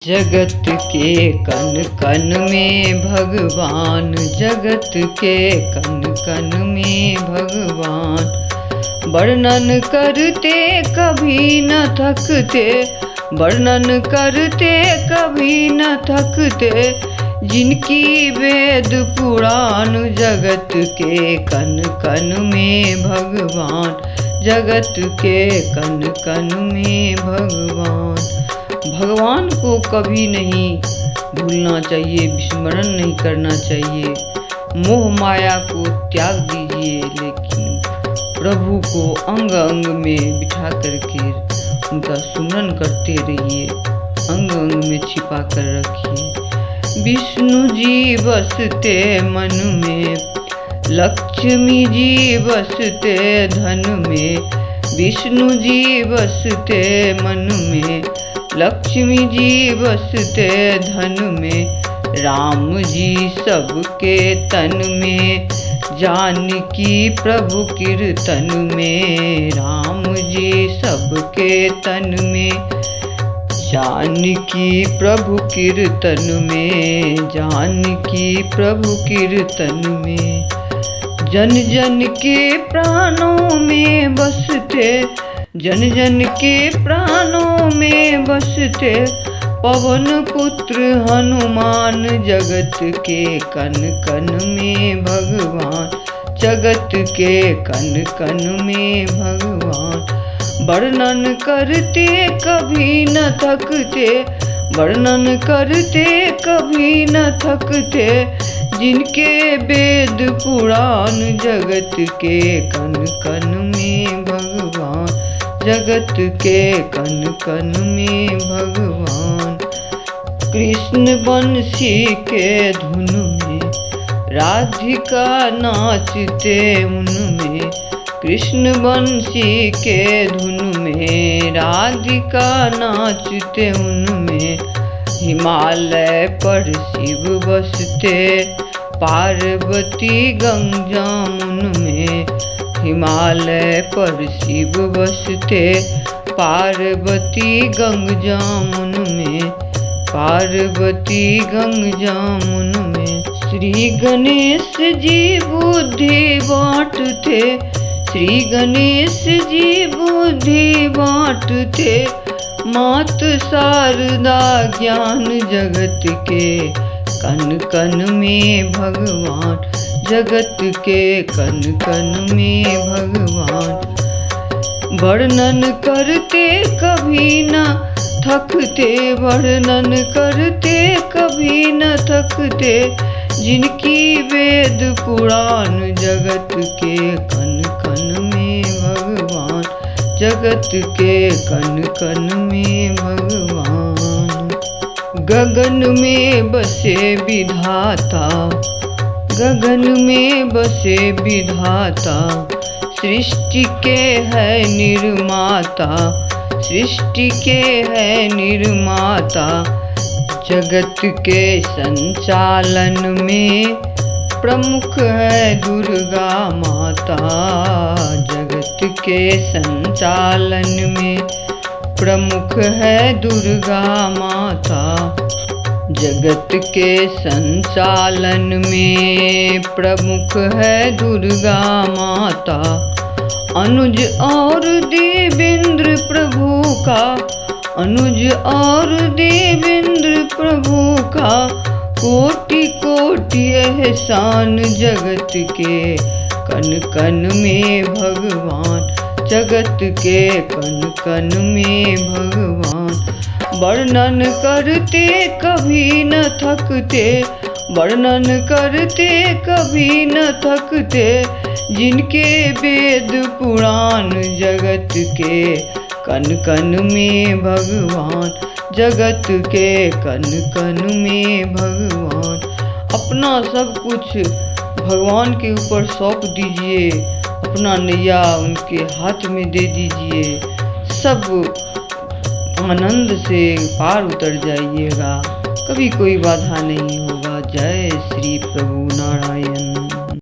जगत के कण कण में भगवान, जगत के कण कण में भगवान। वर्णन करते कभी न थकते, वर्णन करते कभी न थकते, जिनकी वेद पुराण। जगत के कण कण में भगवान, जगत के कण कण में भगवान। भगवान को कभी नहीं भूलना चाहिए, विस्मरण नहीं करना चाहिए। मोह माया को त्याग दीजिए, लेकिन प्रभु को अंग अंग में बिठा करके उनका सुमरन करते रहिए, अंग अंग में छिपा कर रखिए। विष्णु जी बसते मन में, लक्ष्मी जी बसते धन में। विष्णु जी बसते मन में, लक्ष्मी जी बसते धन में। राम जी सबके तन में, जानकी प्रभु कीर्तन में। राम जी सबके तन में, जानकी प्रभु कीर्तन में। जानकी प्रभु कीर्तन में। जन जन के प्राणों में बसते, जन जन के प्राणों में बसते, पवन पुत्र हनुमान। जगत के कण कण में भगवान, जगत के कण कण में भगवान। वर्णन करते कभी न थकते, वर्णन करते कभी न थकते, जिनके वेद पुराण। जगत के कण कण में भगवान, जगत के कण कण में भगवान। कृष्ण बंसी के धुन में, राधिका नाचते उनमें। कृष्ण बंसी के धुन में, राधिका नाचते उनमें। हिमालय पर शिव बसते, पार्वती गंजामुन में। हिमालय पर शिव बसते, पार्वती गंजामुन में। पार्वती गंजामुन में। श्री गणेश जी बुद्धि बांटते, श्री गणेश जी बुद्धि बांटते, मात शारदा ज्ञान। जगत के कण कण में भगवान, जगत के कण कण में भगवान। वर्णन करते कभी न थकते, वर्णन करते कभी न थकते, जिनकी वेद पुराण। जगत के कण कण में भगवान, जगत के कण कण में भगवान। गगन में बसे विधाता, गगन में बसे विधाता, सृष्टि के है निर्माता। सृष्टि के है निर्माता, जगत के संचालन में प्रमुख है दुर्गा माता। जगत के संचालन में प्रमुख है दुर्गा माता। जगत के संचालन में प्रमुख है दुर्गा माता। अनुज और देवेंद्र प्रभु का, अनुज और देवेंद्र प्रभु का, कोटि कोटि एहसान। जगत के कण कण में भगवान, जगत के कण कण में भगवान। वर्णन करते कभी न थकते, वर्णन करते कभी न थकते, जिनके वेद पुराण। जगत के कण कण में भगवान, जगत के कण कण में भगवान। अपना सब कुछ भगवान के ऊपर सौंप दीजिए, अपना नैया उनके हाथ में दे दीजिए, सब आनंद से पार उतर जाइएगा, कभी कोई बाधा नहीं होगा। जय श्री प्रभु नारायण।